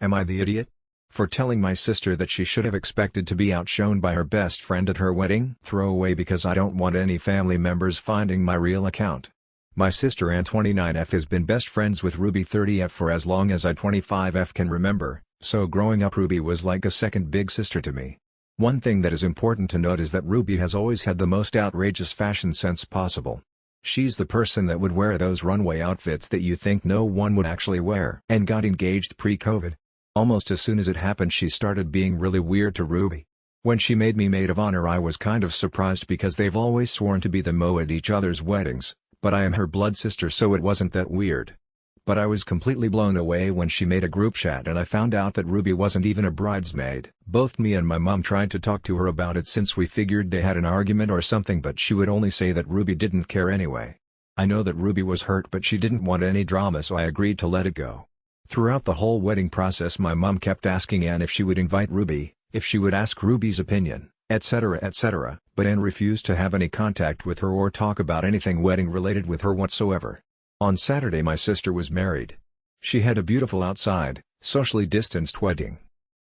Am I the idiot? For telling my sister that she should have expected to be outshone by her best friend at her wedding? Throw away because I don't want any family members finding my real account. My sister Ann 29F has been best friends with Ruby 30F for as long as I 25F can remember, so growing up Ruby was like a second big sister to me. One thing that is important to note is that Ruby has always had the most outrageous fashion sense possible. She's the person that would wear those runway outfits that you think no one would actually wear. And got engaged pre-COVID. Almost as soon as it happened she started being really weird to Ruby. When she made me maid of honor I was kind of surprised because they've always sworn to be the mo at each other's weddings, but I am her blood sister so it wasn't that weird. But I was completely blown away when she made a group chat and I found out that Ruby wasn't even a bridesmaid. Both me and my mom tried to talk to her about it since we figured they had an argument or something, but she would only say that Ruby didn't care anyway. I know that Ruby was hurt but she didn't want any drama so I agreed to let it go. Throughout the whole wedding process my mom kept asking Ann if she would invite Ruby, if she would ask Ruby's opinion, etc., but Ann refused to have any contact with her or talk about anything wedding related with her whatsoever. On Saturday my sister was married. She had a beautiful outside, socially distanced wedding.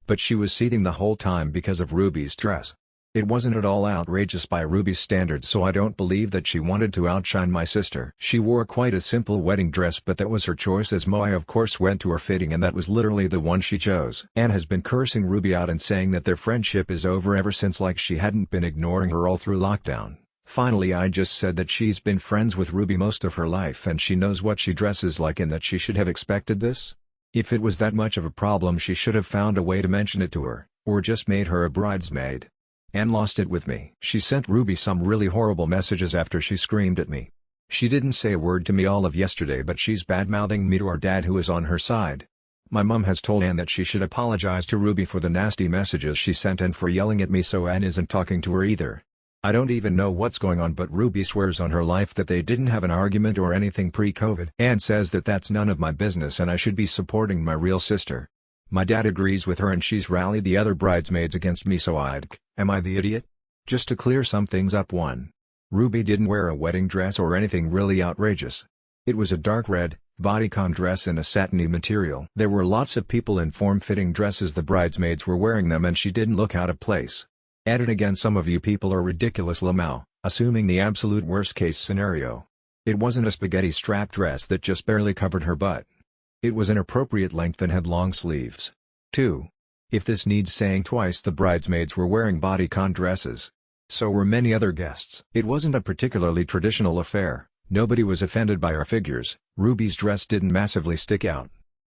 But she was seething the whole time because of Ruby's dress. It wasn't at all outrageous by Ruby's standards so I don't believe that she wanted to outshine my sister. She wore quite a simple wedding dress but that was her choice as I of course went to her fitting and that was literally the one she chose. Ann has been cursing Ruby out and saying that their friendship is over ever since, like she hadn't been ignoring her all through lockdown. Finally I just said that she's been friends with Ruby most of her life and she knows what she dresses like and that she should have expected this. If it was that much of a problem she should have found a way to mention it to her, or just made her a bridesmaid. Ann lost it with me. She sent Ruby some really horrible messages after she screamed at me. She didn't say a word to me all of yesterday but she's bad-mouthing me to our dad who is on her side. My mom has told Ann that she should apologize to Ruby for the nasty messages she sent and for yelling at me so Ann isn't talking to her either. I don't even know what's going on but Ruby swears on her life that they didn't have an argument or anything pre-COVID. Ann says that that's none of my business and I should be supporting my real sister. My dad agrees with her and she's rallied the other bridesmaids against me so am I the idiot? Just to clear some things up, 1. Ruby didn't wear a wedding dress or anything really outrageous. It was a dark red, bodycon dress in a satiny material. There were lots of people in form-fitting dresses, the bridesmaids were wearing them and she didn't look out of place. Added again, some of you people are ridiculous lamau, assuming the absolute worst case scenario. It wasn't a spaghetti strap dress that just barely covered her butt. It was an appropriate length and had long sleeves. 2. If this needs saying twice, the bridesmaids were wearing bodycon dresses. So were many other guests. It wasn't a particularly traditional affair, nobody was offended by our figures, Ruby's dress didn't massively stick out.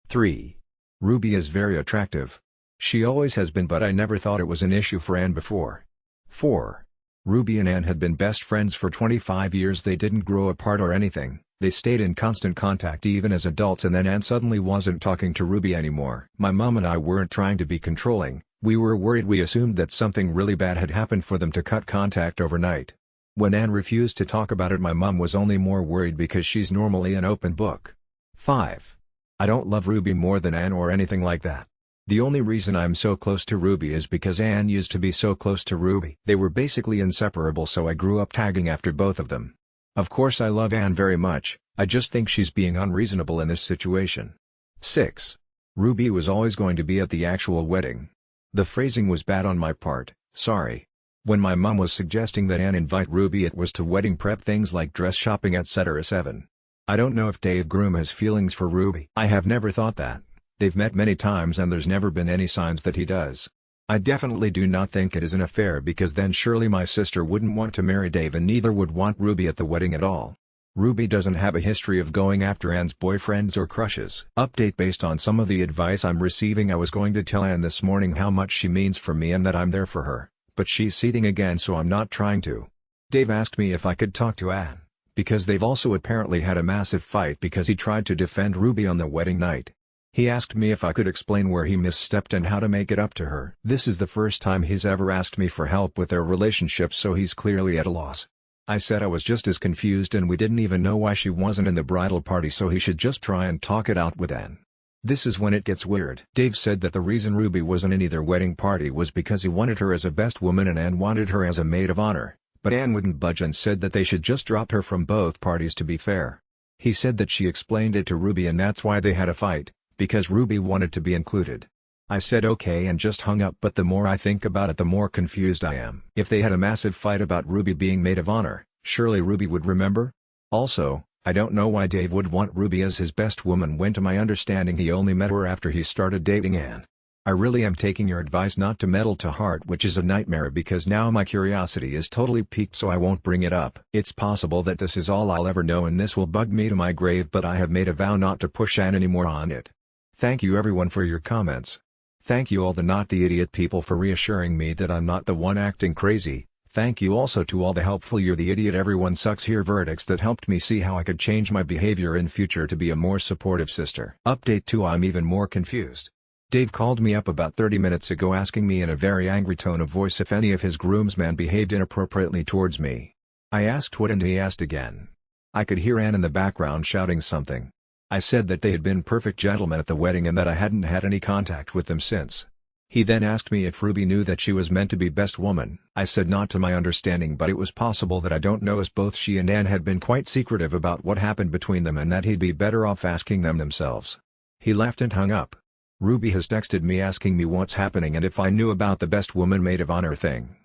3. Ruby is very attractive. She always has been but I never thought it was an issue for Ann before. 4. Ruby and Ann had been best friends for 25 years, they didn't grow apart or anything, they stayed in constant contact even as adults, and then Ann suddenly wasn't talking to Ruby anymore. My mom and I weren't trying to be controlling, we were worried, we assumed that something really bad had happened for them to cut contact overnight. When Ann refused to talk about it my mom was only more worried because she's normally an open book. 5. I don't love Ruby more than Ann or anything like that. The only reason I'm so close to Ruby is because Ann used to be so close to Ruby. They were basically inseparable so I grew up tagging after both of them. Of course I love Ann very much, I just think she's being unreasonable in this situation. 6. Ruby was always going to be at the actual wedding. The phrasing was bad on my part, sorry. When my mom was suggesting that Ann invite Ruby it was to wedding prep things like dress shopping etc. 7. I don't know if Dave Groom has feelings for Ruby. I have never thought that. They've met many times and there's never been any signs that he does. I definitely do not think it is an affair because then surely my sister wouldn't want to marry Dave and neither would want Ruby at the wedding at all. Ruby doesn't have a history of going after Ann's boyfriends or crushes. Update: based on some of the advice I'm receiving I was going to tell Ann this morning how much she means for me and that I'm there for her, but she's seething again so I'm not trying to. Dave asked me if I could talk to Ann, because they've also apparently had a massive fight because he tried to defend Ruby on the wedding night. He asked me if I could explain where he misstepped and how to make it up to her. This is the first time he's ever asked me for help with their relationship so he's clearly at a loss. I said I was just as confused and we didn't even know why she wasn't in the bridal party so he should just try and talk it out with Ann. This is when it gets weird. Dave said that the reason Ruby wasn't in either wedding party was because he wanted her as a best woman and Ann wanted her as a maid of honor, but Ann wouldn't budge and said that they should just drop her from both parties to be fair. He said that she explained it to Ruby and that's why they had a fight, because Ruby wanted to be included. I said okay and just hung up, but the more I think about it the more confused I am. If they had a massive fight about Ruby being maid of honor, surely Ruby would remember? Also, I don't know why Dave would want Ruby as his best woman when to my understanding he only met her after he started dating Anne. I really am taking your advice not to meddle to heart, which is a nightmare because now my curiosity is totally piqued, so I won't bring it up. It's possible that this is all I'll ever know and this will bug me to my grave, but I have made a vow not to push Anne anymore on it. Thank you everyone for your comments. Thank you all the not the idiot people for reassuring me that I'm not the one acting crazy. Thank you also to all the helpful "you're the idiot, everyone sucks here" verdicts that helped me see how I could change my behavior in future to be a more supportive sister. Update 2: I'm even more confused. Dave called me up about 30 minutes ago asking me in a very angry tone of voice if any of his groomsmen behaved inappropriately towards me. I asked what and he asked again. I could hear Anne in the background shouting something. I said that they had been perfect gentlemen at the wedding and that I hadn't had any contact with them since. He then asked me if Ruby knew that she was meant to be best woman. I said not to my understanding, but it was possible that I don't know, as both she and Anne had been quite secretive about what happened between them and that he'd be better off asking them themselves. He laughed and hung up. Ruby has texted me asking me what's happening and if I knew about the best woman maid of honor thing.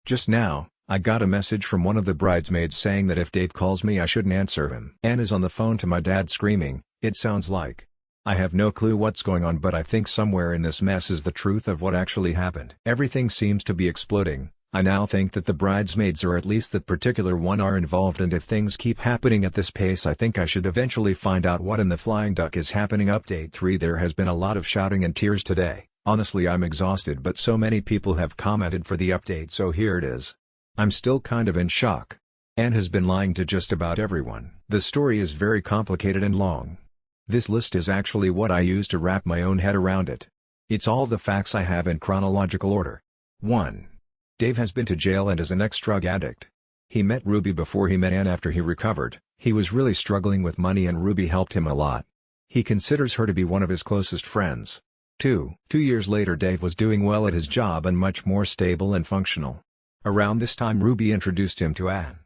Just now, I got a message from one of the bridesmaids saying that if Dave calls me I shouldn't answer him. Anne is on the phone to my dad screaming, it sounds like. I have no clue what's going on, but I think somewhere in this mess is the truth of what actually happened. Everything seems to be exploding. I now think that the bridesmaids, or at least that particular one, are involved, and if things keep happening at this pace I think I should eventually find out what in the flying duck is happening. Update 3: There has been a lot of shouting and tears today. Honestly, I'm exhausted, but so many people have commented for the update, so here it is. I'm still kind of in shock. Anne has been lying to just about everyone. The story is very complicated and long. This list is actually what I used to wrap my own head around it. It's all the facts I have in chronological order. 1. Dave has been to jail and is an ex-drug addict. He met Ruby before he met Anne. After he recovered, he was really struggling with money and Ruby helped him a lot. He considers her to be one of his closest friends. 2. 2 years later, Dave was doing well at his job and much more stable and functional. Around this time Ruby introduced him to Anne.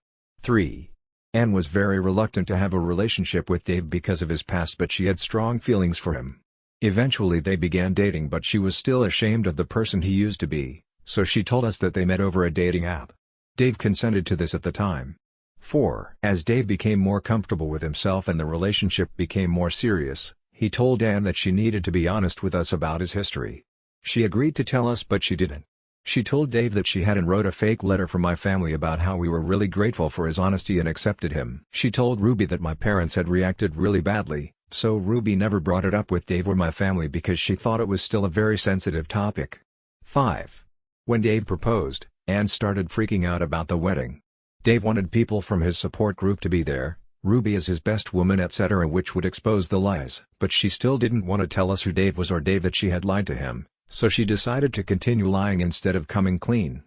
3. Anne was very reluctant to have a relationship with Dave because of his past, but she had strong feelings for him. Eventually they began dating, but she was still ashamed of the person he used to be, so she told us that they met over a dating app. Dave consented to this at the time. 4. As Dave became more comfortable with himself and the relationship became more serious, he told Anne that she needed to be honest with us about his history. She agreed to tell us, but she didn't. She told Dave that she had and wrote a fake letter for my family about how we were really grateful for his honesty and accepted him. She told Ruby that my parents had reacted really badly, so Ruby never brought it up with Dave or my family because she thought it was still a very sensitive topic. 5. When Dave proposed, Anne started freaking out about the wedding. Dave wanted people from his support group to be there, Ruby as his best woman, etc., which would expose the lies, but she still didn't want to tell us who Dave was or Dave that she had lied to him. So she decided to continue lying instead of coming clean.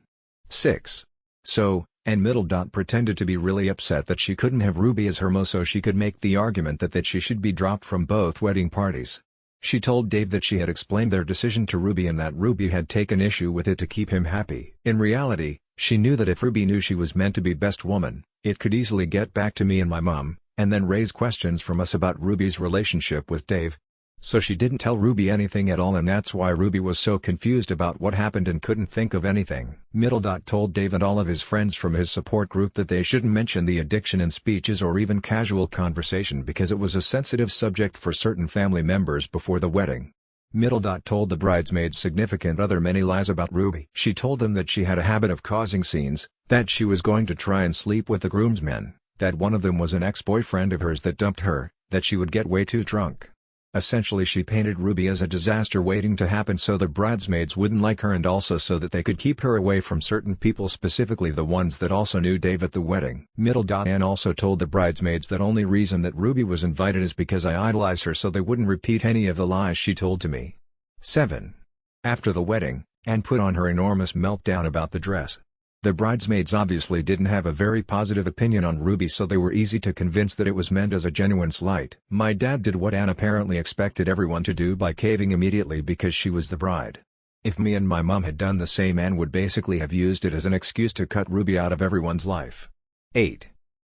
6. So, Anne pretended to be really upset that she couldn't have Ruby as her mo, so she could make the argument that she should be dropped from both wedding parties. She told Dave that she had explained their decision to Ruby and that Ruby had taken issue with it to keep him happy. In reality, she knew that if Ruby knew she was meant to be best woman, it could easily get back to me and my mom, and then raise questions from us about Ruby's relationship with Dave. So she didn't tell Ruby anything at all, and that's why Ruby was so confused about what happened and couldn't think of anything. Told Dave and all of his friends from his support group that they shouldn't mention the addiction in speeches or even casual conversation because it was a sensitive subject for certain family members before the wedding. Told the bridesmaid's significant other many lies about Ruby. She told them that she had a habit of causing scenes, that she was going to try and sleep with the groomsmen, that one of them was an ex-boyfriend of hers that dumped her, that she would get way too drunk. Essentially, she painted Ruby as a disaster waiting to happen so the bridesmaids wouldn't like her, and also so that they could keep her away from certain people, specifically the ones that also knew Dave at the wedding. Anne also told the bridesmaids that only reason that Ruby was invited is because I idolize her, so they wouldn't repeat any of the lies she told to me. 7. After the wedding, Anne put on her enormous meltdown about the dress. The bridesmaids obviously didn't have a very positive opinion on Ruby, so they were easy to convince that it was meant as a genuine slight. My dad did what Anne apparently expected everyone to do by caving immediately because she was the bride. If me and my mom had done the same, Anne would basically have used it as an excuse to cut Ruby out of everyone's life. 8.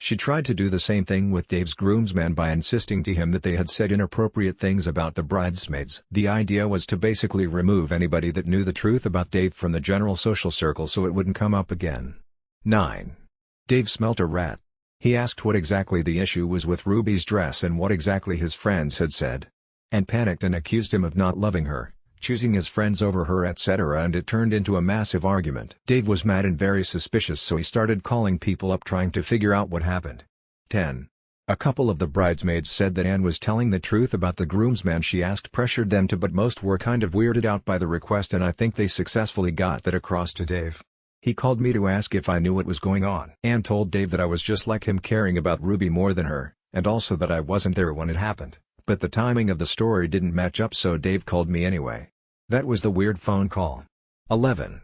She tried to do the same thing with Dave's groomsmen by insisting to him that they had said inappropriate things about the bridesmaids. The idea was to basically remove anybody that knew the truth about Dave from the general social circle so it wouldn't come up again. 9. Dave smelt a rat. He asked what exactly the issue was with Ruby's dress and what exactly his friends had said. And panicked and accused him of not loving her, choosing his friends over her, etc., and it turned into a massive argument. Dave was mad and very suspicious, so he started calling people up trying to figure out what happened. 10. A couple of the bridesmaids said that Anne was telling the truth about the groomsman she asked pressured them to, but most were kind of weirded out by the request, and I think they successfully got that across to Dave. He called me to ask if I knew what was going on. Anne told Dave that I was just like him, caring about Ruby more than her, and also that I wasn't there when it happened, but the timing of the story didn't match up, so Dave called me anyway. That was the weird phone call. 11.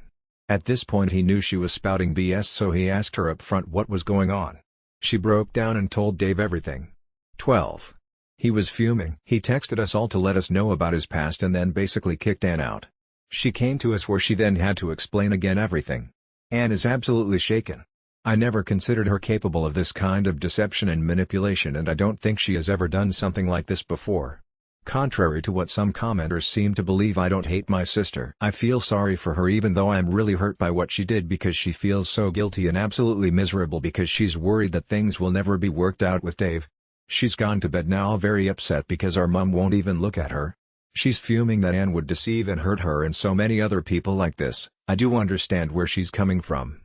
At this point he knew she was spouting BS, so he asked her up front what was going on. She broke down and told Dave everything. 12. He was fuming. He texted us all to let us know about his past and then basically kicked Anne out. She came to us where she then had to explain again everything. Anne is absolutely shaken. I never considered her capable of this kind of deception and manipulation, and I don't think she has ever done something like this before. Contrary to what some commenters seem to believe, I don't hate my sister. I feel sorry for her, even though I'm really hurt by what she did, because she feels so guilty and absolutely miserable because she's worried that things will never be worked out with Dave. She's gone to bed now very upset because our mom won't even look at her. She's fuming that Anne would deceive and hurt her and so many other people like this. I do understand where she's coming from.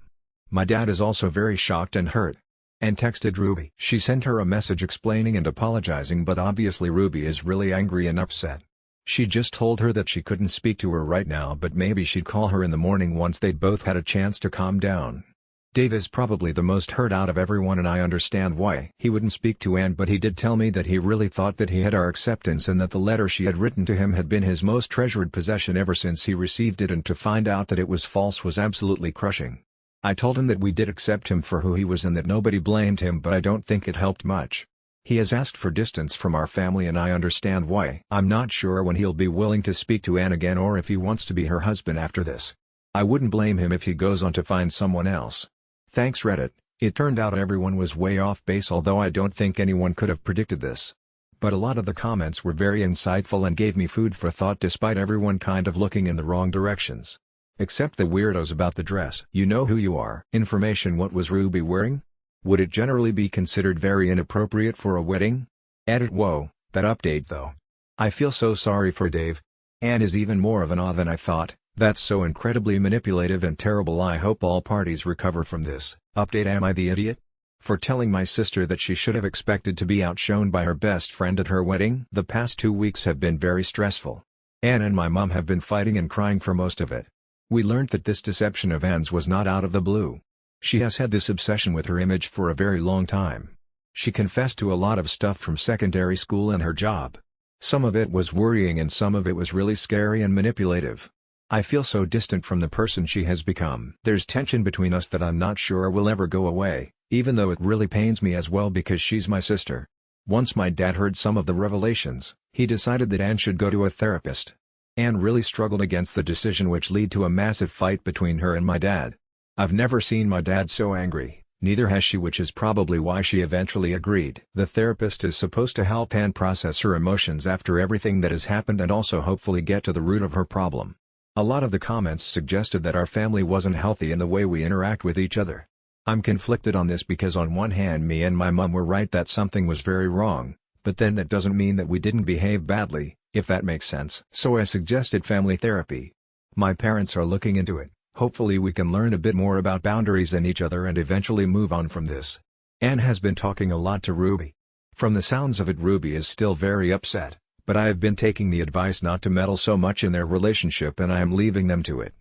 My dad is also very shocked and hurt, and texted Ruby. She sent her a message explaining and apologizing, but obviously Ruby is really angry and upset. She just told her that she couldn't speak to her right now, but maybe she'd call her in the morning once they'd both had a chance to calm down. Dave is probably the most hurt out of everyone, and I understand why. He wouldn't speak to Anne, but he did tell me that he really thought that he had our acceptance and that the letter she had written to him had been his most treasured possession ever since he received it, and to find out that it was false was absolutely crushing. I told him that we did accept him for who he was and that nobody blamed him, but I don't think it helped much. He has asked for distance from our family, and I understand why. I'm not sure when he'll be willing to speak to Anne again or if he wants to be her husband after this. I wouldn't blame him if he goes on to find someone else. Thanks Reddit. It turned out everyone was way off base, although I don't think anyone could have predicted this. But a lot of the comments were very insightful and gave me food for thought, despite everyone kind of looking in the wrong directions. Except the weirdos about the dress. You know who you are. Information: what was Ruby wearing? Would it generally be considered very inappropriate for a wedding? Edit. Whoa, that update though. I feel so sorry for Dave. Anne is even more of an awe than I thought. That's so incredibly manipulative and terrible. I hope all parties recover from this. Update: am I the idiot for telling my sister that she should have expected to be outshone by her best friend at her wedding? The past 2 weeks have been very stressful. Anne and my mom have been fighting and crying for most of it. We learned that this deception of Anne's was not out of the blue. She has had this obsession with her image for a very long time. She confessed to a lot of stuff from secondary school and her job. Some of it was worrying and some of it was really scary and manipulative. I feel so distant from the person she has become. There's tension between us that I'm not sure will ever go away, even though it really pains me as well because she's my sister. Once my dad heard some of the revelations, he decided that Anne should go to a therapist. Anne really struggled against the decision, which led to a massive fight between her and my dad. I've never seen my dad so angry, neither has she, which is probably why she eventually agreed. The therapist is supposed to help Anne process her emotions after everything that has happened and also hopefully get to the root of her problem. A lot of the comments suggested that our family wasn't healthy in the way we interact with each other. I'm conflicted on this because on one hand me and my mom were right that something was very wrong, but then that doesn't mean that we didn't behave badly, if that makes sense. So I suggested family therapy. My parents are looking into it. Hopefully we can learn a bit more about boundaries in each other and eventually move on from this. Anne has been talking a lot to Ruby. From the sounds of it, Ruby is still very upset, but I have been taking the advice not to meddle so much in their relationship and I am leaving them to it.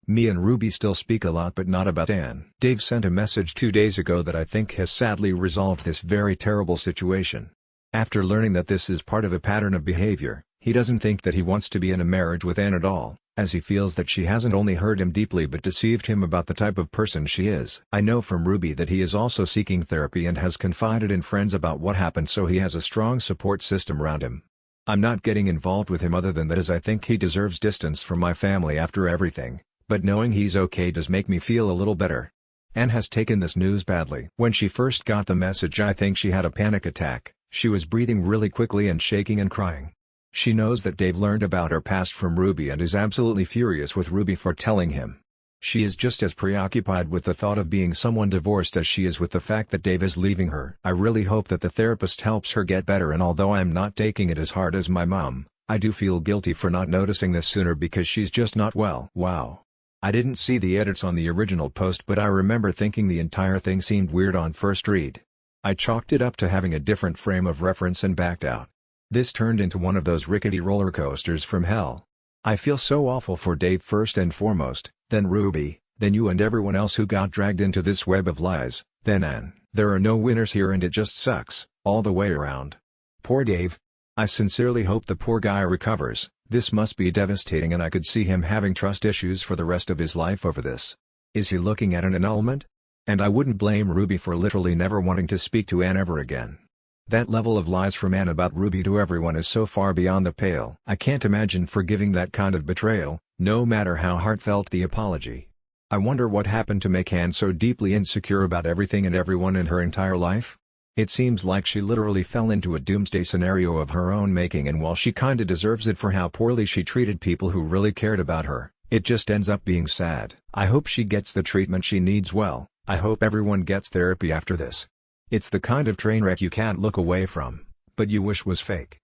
Me and Ruby still speak a lot, but not about Anne. Dave sent a message 2 days ago that I think has sadly resolved this very terrible situation. After learning that this is part of a pattern of behavior, he doesn't think that he wants to be in a marriage with Anne at all, as he feels that she hasn't only hurt him deeply but deceived him about the type of person she is. I know from Ruby that he is also seeking therapy and has confided in friends about what happened, so he has a strong support system around him. I'm not getting involved with him other than that, as I think he deserves distance from my family after everything, but knowing he's okay does make me feel a little better. Anne has taken this news badly. When she first got the message, I think she had a panic attack. She was breathing really quickly and shaking and crying. She knows that Dave learned about her past from Ruby and is absolutely furious with Ruby for telling him. She is just as preoccupied with the thought of being someone divorced as she is with the fact that Dave is leaving her. I really hope that the therapist helps her get better, and although I'm not taking it as hard as my mom, I do feel guilty for not noticing this sooner because she's just not well. Wow. I didn't see the edits on the original post, but I remember thinking the entire thing seemed weird on first read. I chalked it up to having a different frame of reference and backed out. This turned into one of those rickety roller coasters from hell. I feel so awful for Dave first and foremost, then Ruby, then you and everyone else who got dragged into this web of lies, then Anne. There are no winners here and it just sucks, all the way around. Poor Dave. I sincerely hope the poor guy recovers. This must be devastating, and I could see him having trust issues for the rest of his life over this. Is he looking at an annulment? And I wouldn't blame Ruby for literally never wanting to speak to Anne ever again. That level of lies from Anne about Ruby to everyone is so far beyond the pale. I can't imagine forgiving that kind of betrayal, no matter how heartfelt the apology. I wonder what happened to make Anne so deeply insecure about everything and everyone in her entire life? It seems like she literally fell into a doomsday scenario of her own making, and while she kinda deserves it for how poorly she treated people who really cared about her, it just ends up being sad. I hope she gets the treatment she needs. Well, I hope everyone gets therapy after this. It's the kind of train wreck you can't look away from, but you wish was fake.